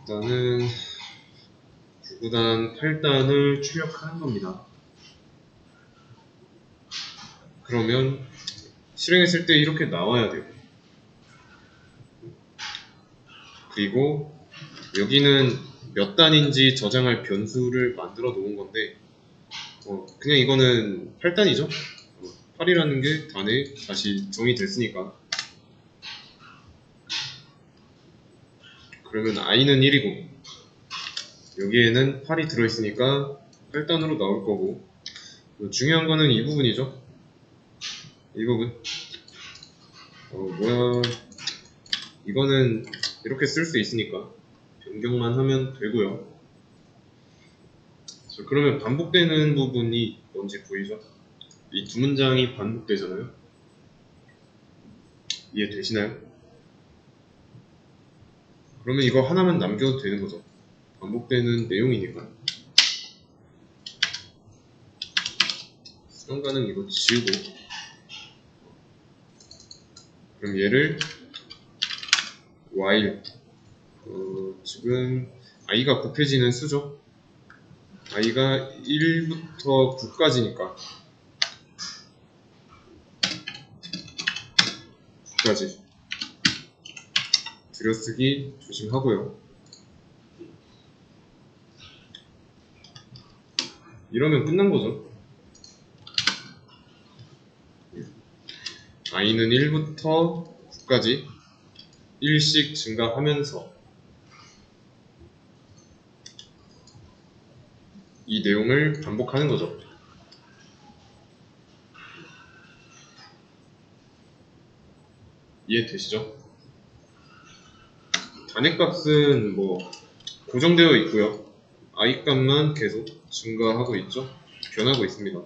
일단은 9구단 8단을 출력하는 겁니다. 그러면 실행했을 때 이렇게 나와야 돼요. 그리고 여기는 몇 단인지 저장할 변수를 만들어 놓은 건데 그냥 이거는 8단이죠. 8이라는 게 단에 다시 정의됐으니까. 그러면 i는 1이고 여기에는 8이 들어있으니까 8단으로 나올 거고, 중요한 거는 이 부분이죠. 이 부분. 이거는 이렇게 쓸 수 있으니까 변경만 하면 되고요. 그러면 반복되는 부분이 뭔지 보이죠? 이 두 문장이 반복되잖아요. 이해되시나요? 그러면 이거 하나만 남겨도 되는 거죠. 반복되는 내용이니까. 수정 가능 이거 지우고, 그럼 얘를 while, 지금 i가 곱해지는 수죠. i가 1부터 9까지니까 9까지 들여쓰기 조심하고요. 이러면 끝난 거죠. i는 1부터 9까지 1씩 증가하면서 이 내용을 반복하는 거죠. 이해되시죠? 단위값은 고정되어 있고요. i 값만 계속 증가하고 있죠. 변하고 있습니다.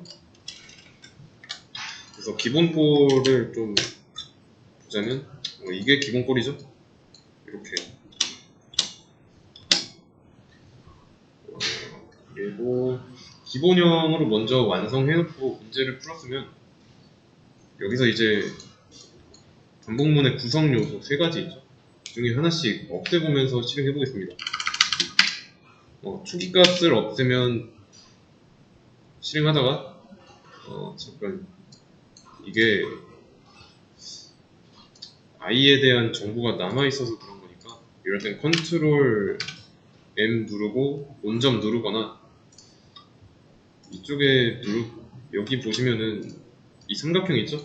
그래서 기본꼴을 좀 보자면 이게 기본꼴이죠. 이렇게. 그리고 기본형으로 먼저 완성해놓고 문제를 풀었으면 여기서 이제 반복문의 구성 요소 3가지 있죠. 그 중에 하나씩 없애보면서 실행해 보겠습니다. 초기값을 없애면 실행하다가 잠깐 이게 i에 대한 정보가 남아있어서 그런 거니까 이럴 땐 컨트롤 M 누르고 온점 누르거나 이쪽에 여기 보시면은 이 삼각형 있죠?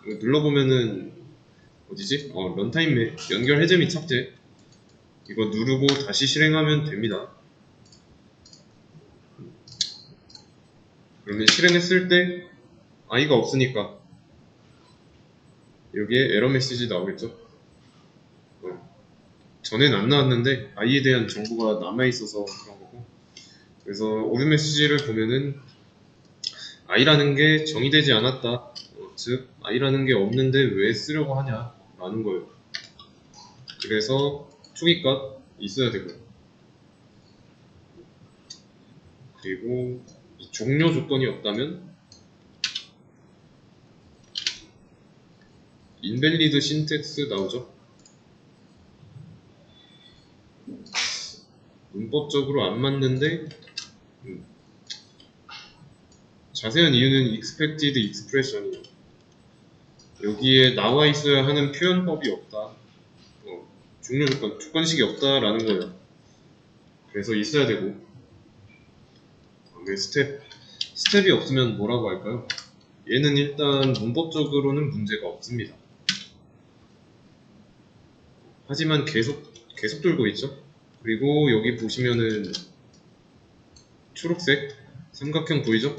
이거 눌러보면은 어디지? 런타임 연결 해제 및 삭제 이거 누르고 다시 실행하면 됩니다. 그러면 실행했을 때 i가 없으니까 여기에 에러 메시지 나오겠죠? 전엔 안 나왔는데 i에 대한 정보가 남아있어서 그런 거고, 그래서 오류 메시지를 보면은 i라는 게 정의되지 않았다, 즉 i라는 게 없는데 왜 쓰려고 하냐 라는 거예요. 그래서 초기값 있어야 되고요. 그리고 이 종료 조건이 없다면 invalid syntax 나오죠. 문법적으로 안 맞는데 자세한 이유는 expected expression이에요. 여기에 나와 있어야 하는 표현법이 없다, 종료 조건식이 없다라는 거예요. 그래서 있어야 되고, 왜 스텝이 없으면 뭐라고 할까요? 얘는 일단 문법적으로는 문제가 없습니다. 하지만 계속 돌고 있죠. 그리고 여기 보시면은 초록색 삼각형 보이죠?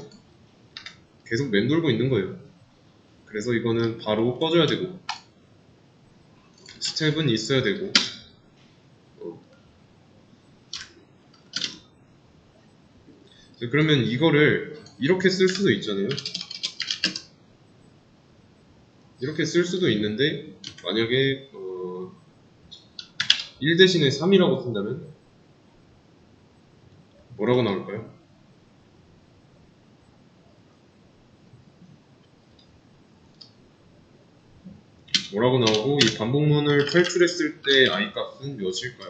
계속 맴돌고 있는 거예요. 그래서 이거는 바로 꺼줘야 되고 스텝은 있어야 되고, 그러면 이거를 이렇게 쓸 수도 있잖아요. 이렇게 쓸 수도 있는데 만약에 1 대신에 3이라고 쓴다면 뭐라고 나올까요? 뭐라고 나오고 이 반복문을 탈출했을 때 i 값은 몇일까요?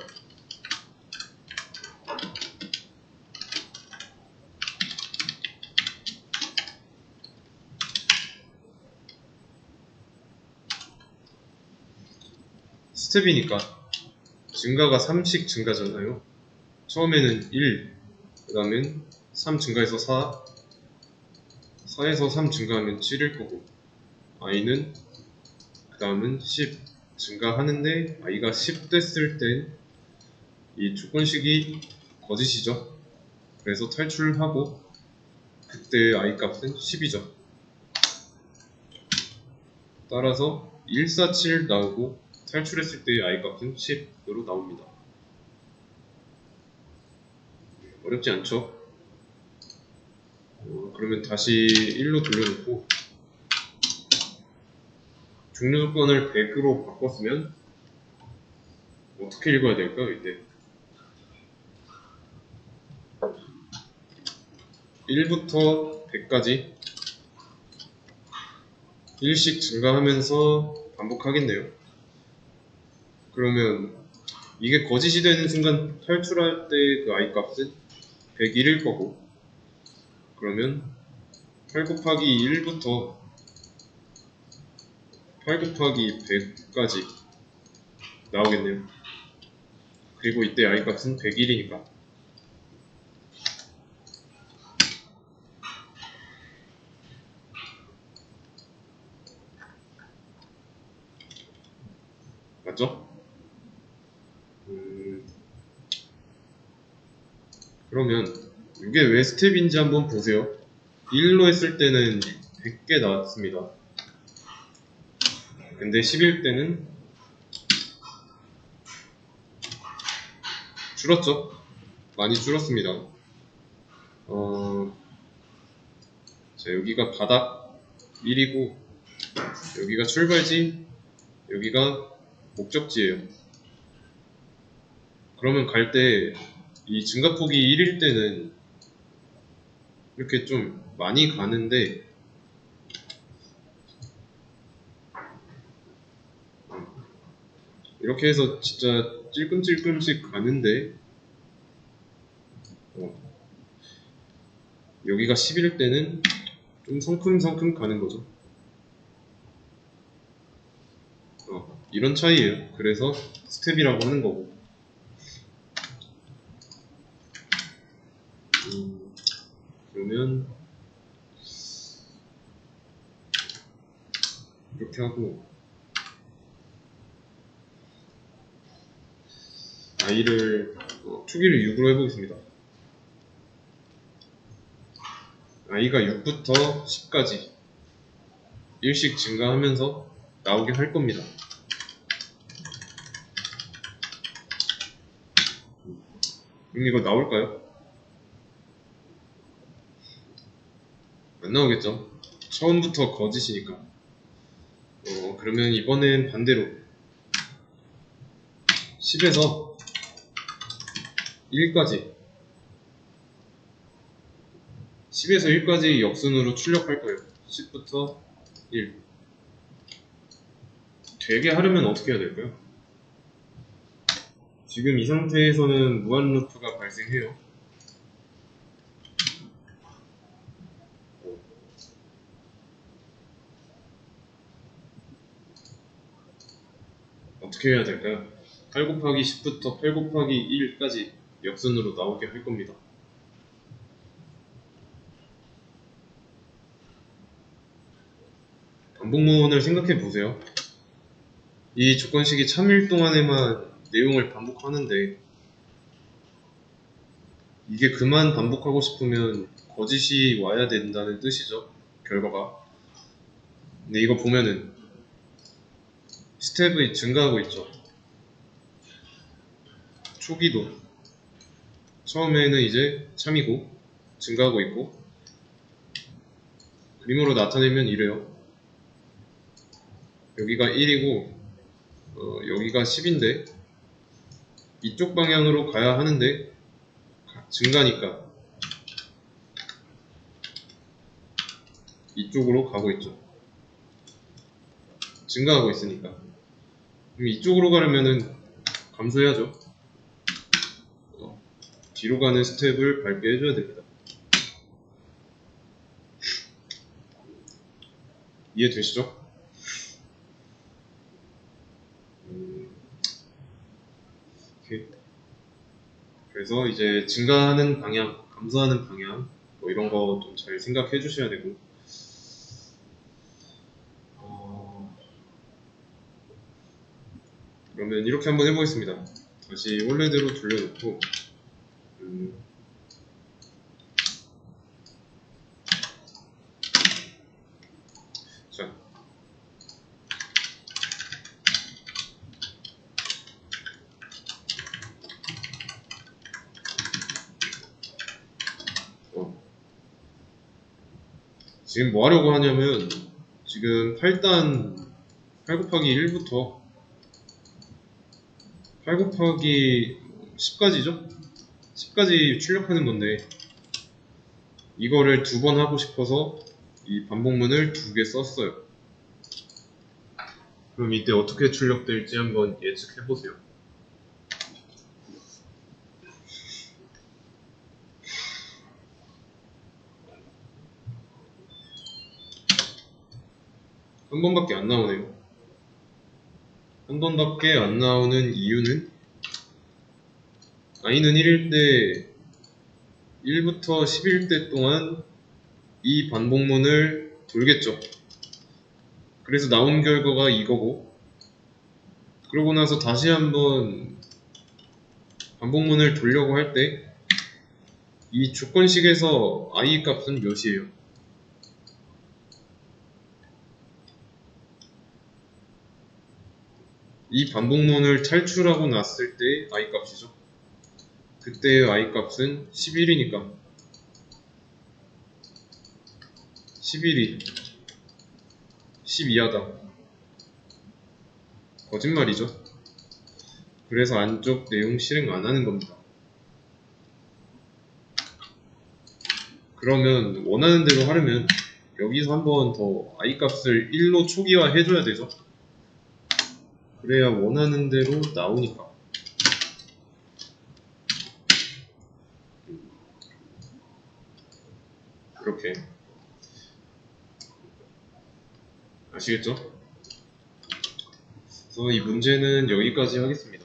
스텝이니까 증가가 3씩 증가잖아요. 처음에는 1, 그 다음엔 3 증가해서 4, 4에서 3 증가하면 7일 거고, i는 그 다음은 10 증가하는데 i가 10 됐을 땐 이 조건식이 거짓이죠. 그래서 탈출하고 그때 i 값은 10이죠. 따라서 147 나오고 탈출했을 때의 i 값은 10으로 나옵니다. 어렵지 않죠? 그러면 다시 1로 돌려놓고 종료 조건을 100으로 바꿨으면 어떻게 읽어야 될까요? 이때 1부터 100까지 1씩 증가하면서 반복하겠네요. 그러면 이게 거짓이 되는 순간 탈출할 때 그 i 값은 101일 거고, 그러면 8 곱하기 1부터 8 곱하기 100까지 나오겠네요. 그리고 이때 i 값은 101이니까 맞죠? 그러면 이게 왜 스텝인지 한번 보세요. 1로 했을 때는 100개 나왔습니다. 근데 10일 때는 줄었죠? 많이 줄었습니다. 자, 여기가 바닥 1이고 여기가 출발지, 여기가 목적지예요. 그러면 갈 때 이 증가폭이 1일 때는 이렇게 좀 많이 가는데, 이렇게 해서 진짜 찔끔찔끔씩 가는데 여기가 10일 때는 좀 성큼성큼 가는 거죠. 이런 차이예요. 그래서 스텝이라고 하는 거고. 그러면 이렇게 하고 i를 초기를 6으로 해보겠습니다. i가 6부터 10까지 1씩 증가하면서 나오게 할 겁니다. 그럼 이거 나올까요? 안 나오겠죠? 처음부터 거짓이니까. 그러면 이번엔 반대로 10에서 1까지 10에서 1까지 역순으로 출력할 거예요. 10부터 1 되게 하려면 어떻게 해야 될까요? 지금 이 상태에서는 무한 루프가 발생해요. 어떻게 해야 될까요? 8 곱하기 10부터 8 곱하기 1까지 역순으로 나오게 할 겁니다. 반복문을 생각해 보세요. 이 조건식이 참일 동안에만 내용을 반복하는데 이게 그만 반복하고 싶으면 거짓이 와야 된다는 뜻이죠. 결과가. 근데 이거 보면은 스텝이 증가하고 있죠. 초기도 처음에는 이제 참이고 증가하고 있고, 그림으로 나타내면 이래요. 여기가 1이고 여기가 10인데 이쪽 방향으로 가야 하는데 증가니까 이쪽으로 가고 있죠. 증가하고 있으니까. 그럼 이쪽으로 가려면은 감소해야죠. 뒤로 가는 스텝을 밟게 해줘야 됩니다. 이해되시죠? 이렇게. 그래서 이제 증가하는 방향, 감소하는 방향 뭐 이런 거 좀 잘 생각해 주셔야 되고. 그러면 이렇게 한번 해보겠습니다. 다시 원래대로 돌려놓고 자, 지금 뭐 하려고 하냐면 지금 8단 8 곱하기 1부터 8 곱하기 10까지죠? 10까지 출력하는 건데 이거를 2번 하고 싶어서 이 반복문을 2개 썼어요. 그럼 이때 어떻게 출력될지 한번 예측해보세요. 한 번밖에 안 나오네요. 한 번밖에 안 나오는 이유는 i는 1일 때 1부터 10일 때 동안 이 반복문을 돌겠죠. 그래서 나온 결과가 이거고, 그러고 나서 다시 한번 반복문을 돌려고 할 때 이 조건식에서 i 값은 몇이에요? 이 반복문을 탈출하고 났을 때 i 값이죠. 그때의 i 값은 11이니까 11이 10 이하다. 거짓말이죠. 그래서 안쪽 내용 실행 안 하는 겁니다. 그러면 원하는 대로 하려면 여기서 한 번 더 i 값을 1로 초기화 해줘야 되죠. 그래야 원하는 대로 나오니까. 이렇게 아시겠죠? 그래서 이 문제는 여기까지 하겠습니다.